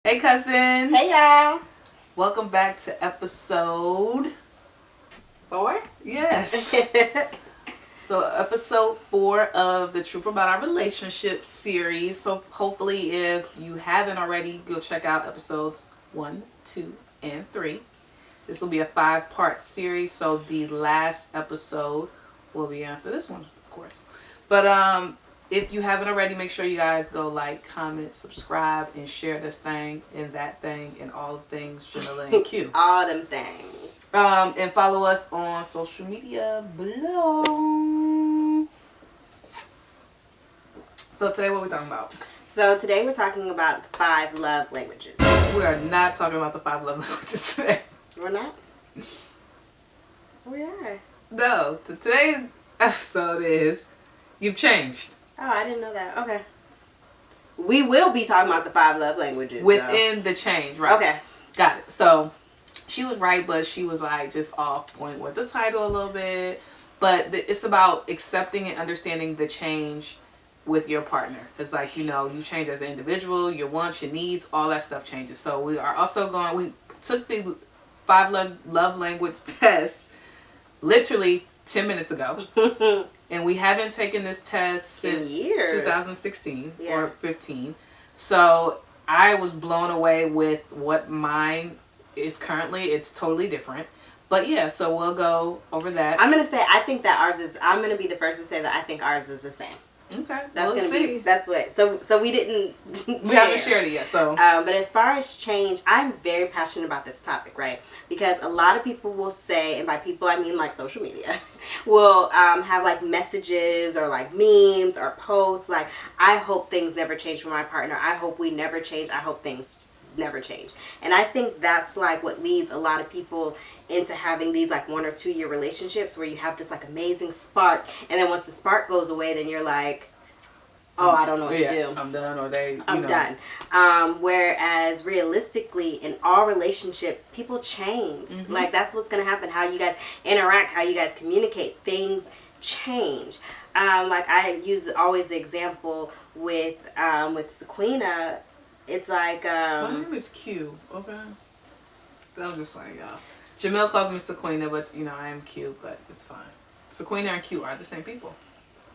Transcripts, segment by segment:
Hey cousins. Hey y'all. Welcome back to episode 4? Yes. So episode 4 of the Truth About Our Relationship series. So hopefully if you haven't already, go check out episodes 1, 2, and 3. This will be a 5-part series. So the last episode will be after this one, of course. But if you haven't already, make sure you guys go like, comment, subscribe, and share this thing and that thing and all the things Jamilla and Que. All them things. And follow us on social media below. So today what are we talking about? So today we're talking about the 5 love languages. We are not talking about the 5 love languages today. We're not? We are. No, today's episode is You've Changed. Oh, I didn't know that. Okay. We will be talking about the 5 love languages. Within the change, right? Okay. Got it. So she was right, but she was like just off point with the title a little bit. But it's about accepting and understanding the change with your partner. It's like, you change as an individual, your wants, your needs, all that stuff changes. So we are also we took the 5 love language test literally 10 minutes ago. And we haven't taken this test since 2016 or 15. So I was blown away with what mine is currently. It's totally different. But yeah, so we'll go over that. I'm going to say, I think that ours is, I'm going to be the first to say that I think ours is the same. Okay, that's we'll see. That's what. So we didn't. We haven't shared it yet. So, but as far as change, I'm very passionate about this topic, right? Because a lot of people will say, and by people I mean like social media, will have like messages or like memes or posts like, "I hope things never change for my partner. I hope we never change. I hope things never change." And I think that's like what leads a lot of people into having these like 1 or 2 year relationships where you have this like amazing spark, and then once the spark goes away, then you're like, oh, I don't know what to do. I'm done, or I'm done. Whereas realistically, in all relationships, people change. Mm-hmm. Like that's what's gonna happen. How you guys interact, how you guys communicate, things change. Like I use always the example with Sequina. It's like my name is Q. Okay, I'm just playing, y'all. Jamil calls me Sequina, but I am Q, but it's fine. Sequina and Q are the same people.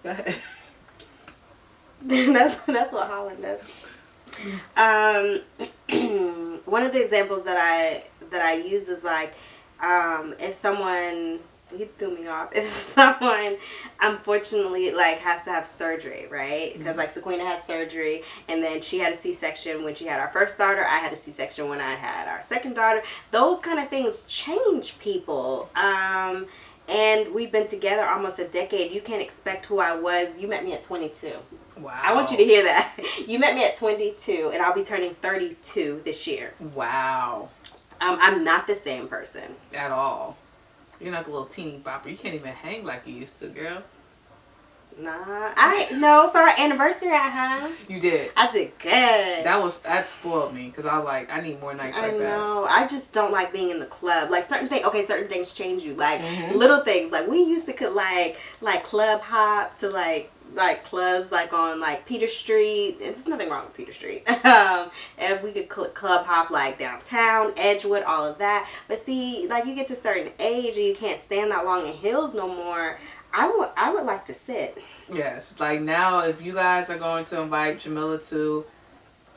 Go ahead. that's what Holland does. One of the examples that I use is like if someone, he threw me off. If someone, unfortunately, like has to have surgery, right? Because like Sequina had surgery, and then she had a C-section when she had our first daughter. I had a C-section when I had our second daughter. Those kind of things change people. And we've been together almost a decade. You can't expect who I was. You met me at 22. Wow. I want you to hear that. You met me at 22, and I'll be turning 32 this year. Wow. I'm not the same person. At all. You're not the little teeny bopper. You can't even hang like you used to, girl. Nah. No, for our anniversary I hung. You did. I did good. That spoiled me, because I was like, I need more nights like that. I know. I just don't like being in the club. Like certain things change you. Like little things. Like we used to could like club hop to like clubs like on like Peter Street. And there's nothing wrong with Peter Street. And we could club hop like downtown, Edgewood, all of that. But see, like you get to a certain age and you can't stand that long in heels no more. I would like to sit. Yes, like now if you guys are going to invite Jamilla to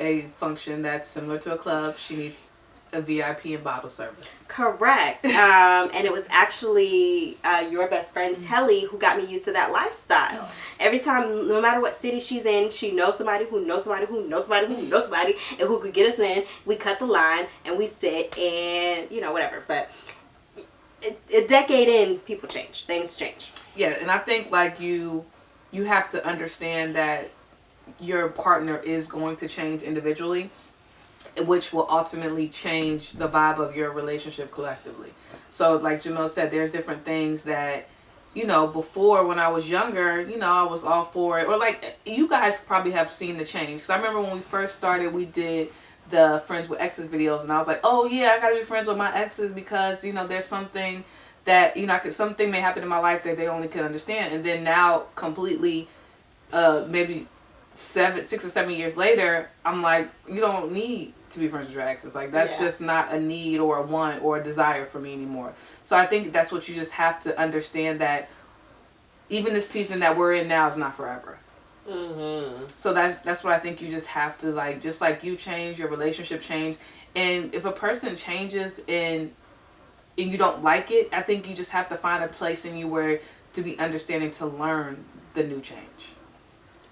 a function that's similar to a club, she needs a VIP and bottle service. Correct. And it was actually your best friend Telly who got me used to that lifestyle. Every time, no matter what city she's in, she knows somebody who knows somebody who knows somebody who knows somebody and who could get us in. We cut the line and we sit and whatever. But a decade in, people change. Things change. Yeah, and I think like you have to understand that your partner is going to change individually, which will ultimately change the vibe of your relationship collectively. So like Jamil said, there's different things that, before when I was younger, I was all for it. Or like you guys probably have seen the change. Because I remember when we first started, we did the Friends with Exes videos. And I was like, oh yeah, I got to be friends with my exes because, there's something that, something may happen in my life that they only can understand. And then now completely, maybe 6 or 7 years later, I'm like, you don't need to be friends with your exes. Like, that's just not a need or a want or a desire for me anymore. So I think that's what you just have to understand, that even the season that we're in now is not forever. Mm-hmm. So that's what I think you just have to, like, just like you change, your relationship change. And if a person changes and you don't like it, I think you just have to find a place in you where to be understanding to learn the new change.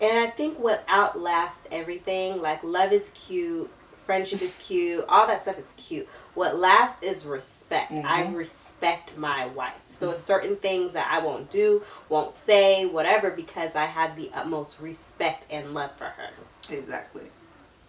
And I think what outlasts everything, like love is cute, friendship is cute, all that stuff is cute. What lasts is respect. Mm-hmm. I respect my wife. So it's certain things that I won't do, won't say, whatever, because I have the utmost respect and love for her. Exactly.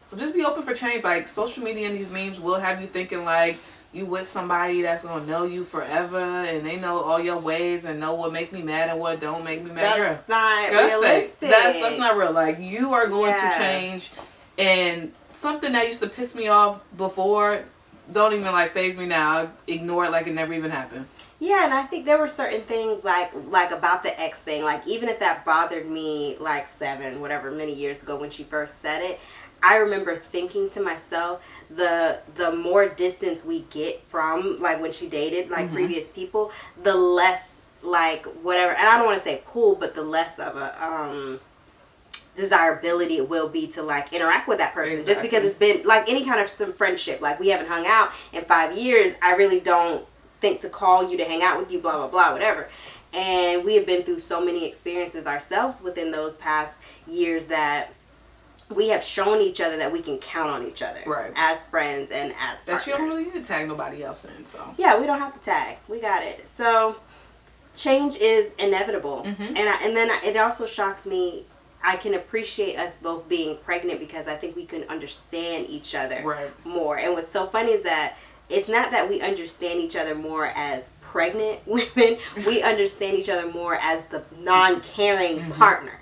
So just be open for change. Like, social media and these memes will have you thinking like you with somebody that's gonna know you forever and they know all your ways and know what make me mad and what don't make me mad. That's not that's realistic. That's not real. Like, you are going to change, and something that used to piss me off before don't even like phase me now. I ignore it like it never even happened. Yeah, and I think there were certain things like about the ex thing. Like, even if that bothered me like many years ago when she first said it, I remember thinking to myself, the more distance we get from, like, when she dated, like, previous people, the less, like, whatever, and I don't want to say pull, but the less of a desirability it will be to, like, interact with that person. Exactly. Just because it's been, like, any kind of some friendship, like, we haven't hung out in 5 years, I really don't think to call you to hang out with you, blah, blah, blah, whatever. And we have been through so many experiences ourselves within those past years that we have shown each other that we can count on each other, right, as friends and as partners. That you don't really need to tag nobody else in. So yeah, we don't have to tag. We got it. So change is inevitable, and then it also shocks me. I can appreciate us both being pregnant because I think we can understand each other more. And what's so funny is that it's not that we understand each other more as pregnant women. We understand each other more as the non-caring partner.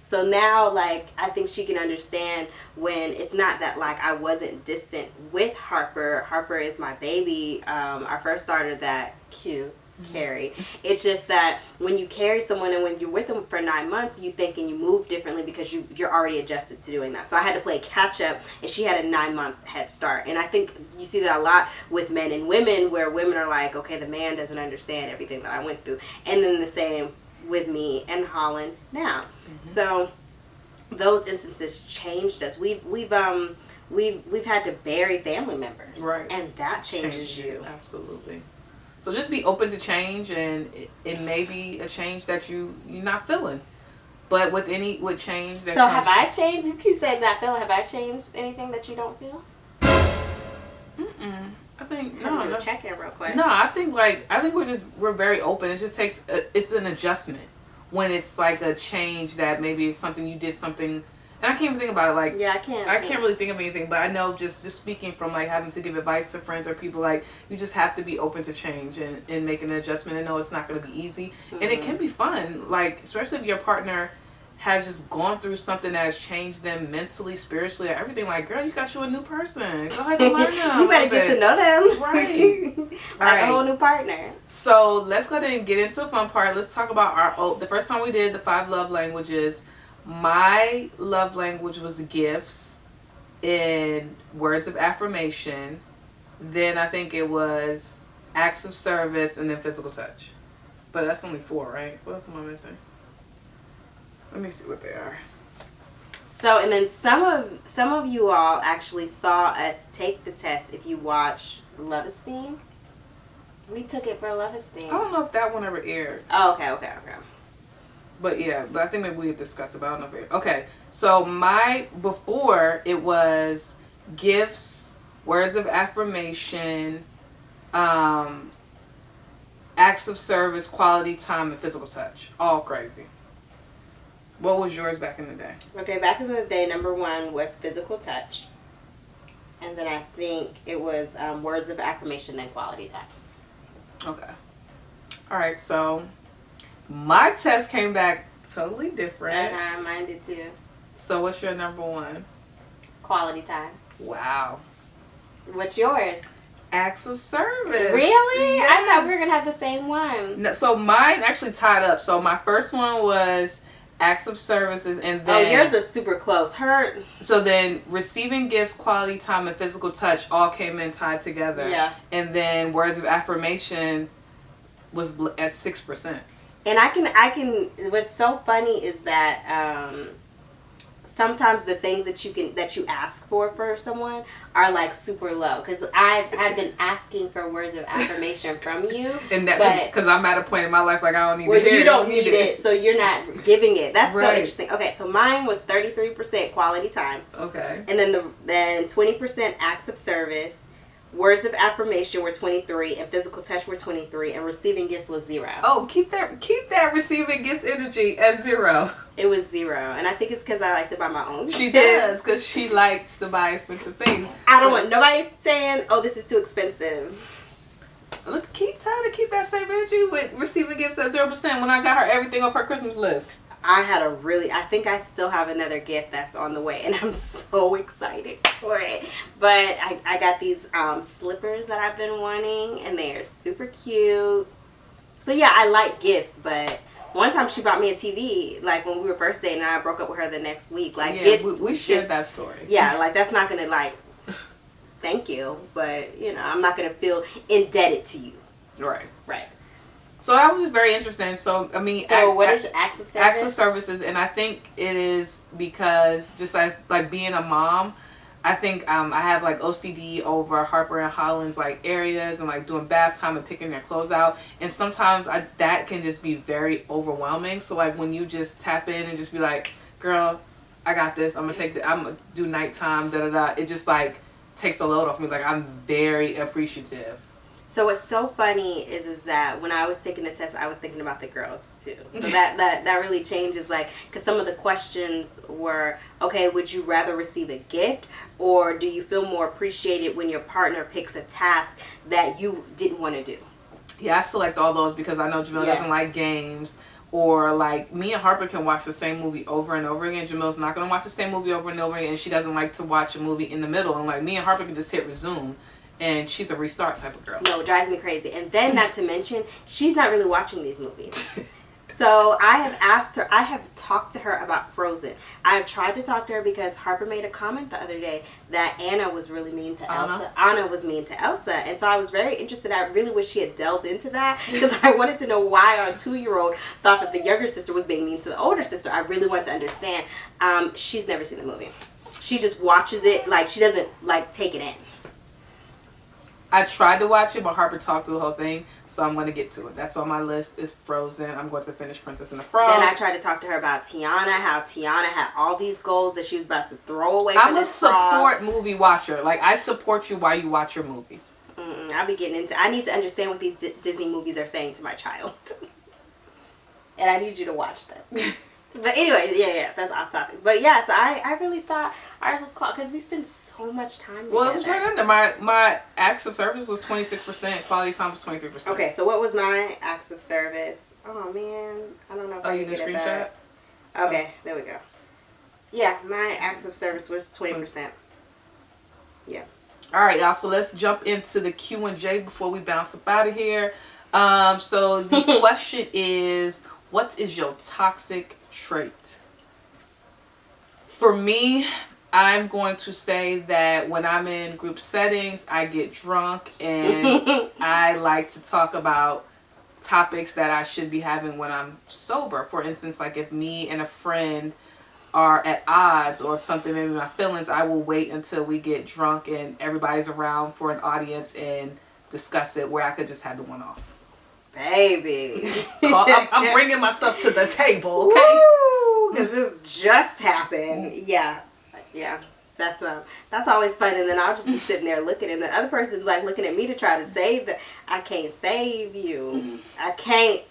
So now, like, I think she can understand when it's not that, like, I wasn't distant with Harper. Harper is my baby, our first daughter that carry. It's just that when you carry someone and when you're with them for 9 months, you think and you move differently because you're already adjusted to doing that. So I had to play catch up, and she had a 9-month head start. And I think you see that a lot with men and women, where women are like, okay, the man doesn't understand everything that I went through. And then the same with me and Holland now. So those instances changed us. We've had to bury family members, and that changes you. Absolutely. So just be open to change, and it may be a change that you're not feeling, but with change that. So have I changed? You keep saying not feeling. Have I changed anything that you don't feel? I think no. Check in real quick. No, I think we're very open. It just takes it's an adjustment when it's like a change that maybe it's something you did something, and I can't even think about it. Like, I can't really think of anything, but I know just speaking from like having to give advice to friends or people, like, you just have to be open to change and make an adjustment and know it's not going to be easy, and it can be fun. Like, especially if your partner has just gone through something that has changed them mentally, spiritually, everything. Like, girl, you got you a new person. Go ahead and learn them. You better get to know them. Right. Like a whole new partner. So let's go ahead and get into the fun part. Let's talk about the first time we did the 5 love languages. My love language was gifts and words of affirmation. Then I think it was acts of service and then physical touch. But that's only 4, right? What else am I missing? Let me see what they are. So, and then some of you all actually saw us take the test. If you watch Love Esteem, we took it for Love Esteem. I don't know if that one ever aired. Oh, okay. But yeah, I think maybe we could discuss about it. I don't know if it, okay. So before it was gifts, words of affirmation, acts of service, quality time, and physical touch. All crazy. What was yours back in the day? Okay, back in the day, number 1 was physical touch. And then I think it was words of affirmation, then quality time. Okay. All right, so my test came back totally different. Mine did too. So what's your number 1? Quality time. Wow. What's yours? Acts of service. Really? Yes. I thought we were going to have the same one. No, so mine actually tied up. So my first one was acts of services, and then yours are super close. So then receiving gifts, quality time, and physical touch all came in tied together. Yeah. And then words of affirmation was at 6%. And I can. What's so funny is that sometimes the things that you ask for someone are like super low, because I've been asking for words of affirmation from you, and that because I'm at a point in my life like I don't need well, to hear you don't need it, so you're not giving it. That's right. So interesting. Okay, so mine was 33% quality time. Okay. And then 20% acts of service. Words of affirmation were 23, and physical touch were 23, and receiving gifts was 0. Oh, keep that receiving gift energy at 0. It was 0, and I think it's because I like to buy my own. She does, because she likes to buy expensive things. I don't want nobody saying, "Oh, this is too expensive." Look, keep trying to keep that same energy with receiving gifts at 0%. When I got her everything off her Christmas list, I think I still have another gift that's on the way, and I'm so excited for it. But I got these slippers that I've been wanting, and they're super cute. So yeah, I like gifts, but one time she bought me a TV, like when we were first dating, and I broke up with her the next week. Like, yeah, gifts, we shared that story. Yeah, like that's not gonna like, thank you, but I'm not gonna feel indebted to you. Right. Right. So that was just very interesting. So I mean, what is acts of service? Acts of services, and I think it is because just as like being a mom, I think I have like OCD over Harper and Holland's like areas and like doing bath time and picking their clothes out, and sometimes that can just be very overwhelming. So like when you just tap in and just be like, girl, I got this. I'm gonna do nighttime. It just like takes a load off me. Like I'm very appreciative. So what's so funny is that when I was taking the test, I was thinking about the girls too. So that really changes, like, because some of the questions were, okay, would you rather receive a gift, or do you feel more appreciated when your partner picks a task that you didn't want to do? Yeah, I select all those because I know Jamil doesn't like games. Or like me and Harper can watch the same movie over and over again. Jamil's not going to watch the same movie over and over again, and she doesn't like to watch a movie in the middle. And like me and Harper can just hit resume. And she's a restart type of girl. No, it drives me crazy. And then, not to mention, she's not really watching these movies. So I have talked to her about Frozen. I have tried to talk to her because Harper made a comment the other day that Anna was really mean to Elsa. Anna was mean to Elsa. And so I was very interested. I really wish she had delved into that, because I wanted to know why our 2-year-old thought that the younger sister was being mean to the older sister. I really want to understand. She's never seen the movie. She just watches it, like she doesn't like take it in. I tried to watch it, but Harper talked through the whole thing, so I'm going to get to it. That's on my list is Frozen. I'm going to finish Princess and the Frog. Then I tried to talk to her about Tiana, how Tiana had all these goals that she was about to throw away. I'm a support movie watcher. Like, I support you while you watch your movies. I'll be getting into. I need to understand what these Disney movies are saying to my child, and I need you to watch them. But anyway, yeah, that's off topic. But yeah, so I really thought ours was cool because we spend so much time together. Well, it was right under. My acts of service was 26%. Quality time was 23%. Okay, so what was my acts of service? Oh, man. I don't know if I can get it back. Okay, there we go. Yeah, my acts of service was 20%. Yeah. All right, y'all. So let's jump into the Q&J before we bounce up out of here. So the question is, what is your toxic trait? For me, I'm going to say that when I'm in group settings, I get drunk and I like to talk about topics that I should be having when I'm sober. For instance, like if me and a friend are at odds or if something made me my feelings, I will wait until we get drunk and everybody's around for an audience and discuss it, where I could just have the one off. Baby. I'm bringing myself to the table, okay? Because this just happened. Yeah. That's always fun. And then I'll just be sitting there looking, and the other person's like looking at me to try to save the. I can't save you. I can't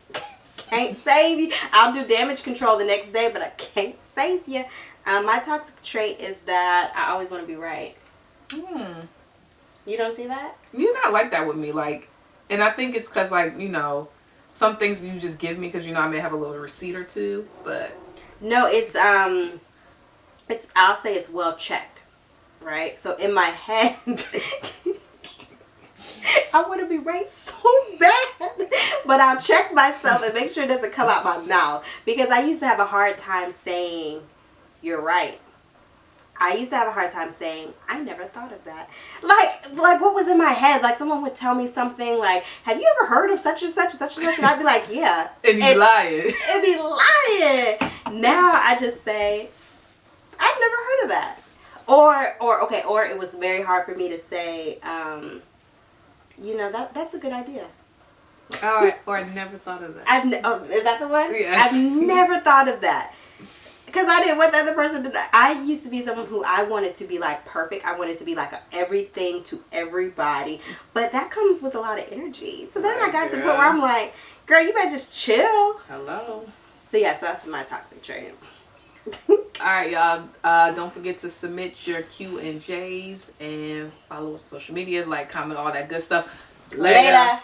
save you. I'll do damage control the next day, but I can't save you. My toxic trait is that I always want to be right. You don't see that? You're not like that with me, like. And I think it's because, like, you know, some things you just give me because, you know, I may have a little receipt or two, but... No, I'll say it's well checked, right? So in my head, I want to be right so bad, but I'll check myself and make sure it doesn't come out my mouth, because I used to have a hard time saying you're right. I used to have a hard time saying, I never thought of that. Like what was in my head? Like someone would tell me something like, have you ever heard of such and such and such and such? And I'd be like, yeah. And you lying. And be lying. Now I just say, I've never heard of that. Or it was very hard for me to say, that's a good idea. Or I never thought of that. Is that the one? Yes. I've never thought of that. Because I didn't want the other person to. I used to be someone who I wanted to be like perfect. I wanted to be like everything to everybody. But that comes with a lot of energy. So then I got to the point where I'm like, girl, you better just chill. Hello. So yes, that's my toxic trait. Alright, y'all. Don't forget to submit your Q and J's and follow us on social media, like, comment, all that good stuff. Later.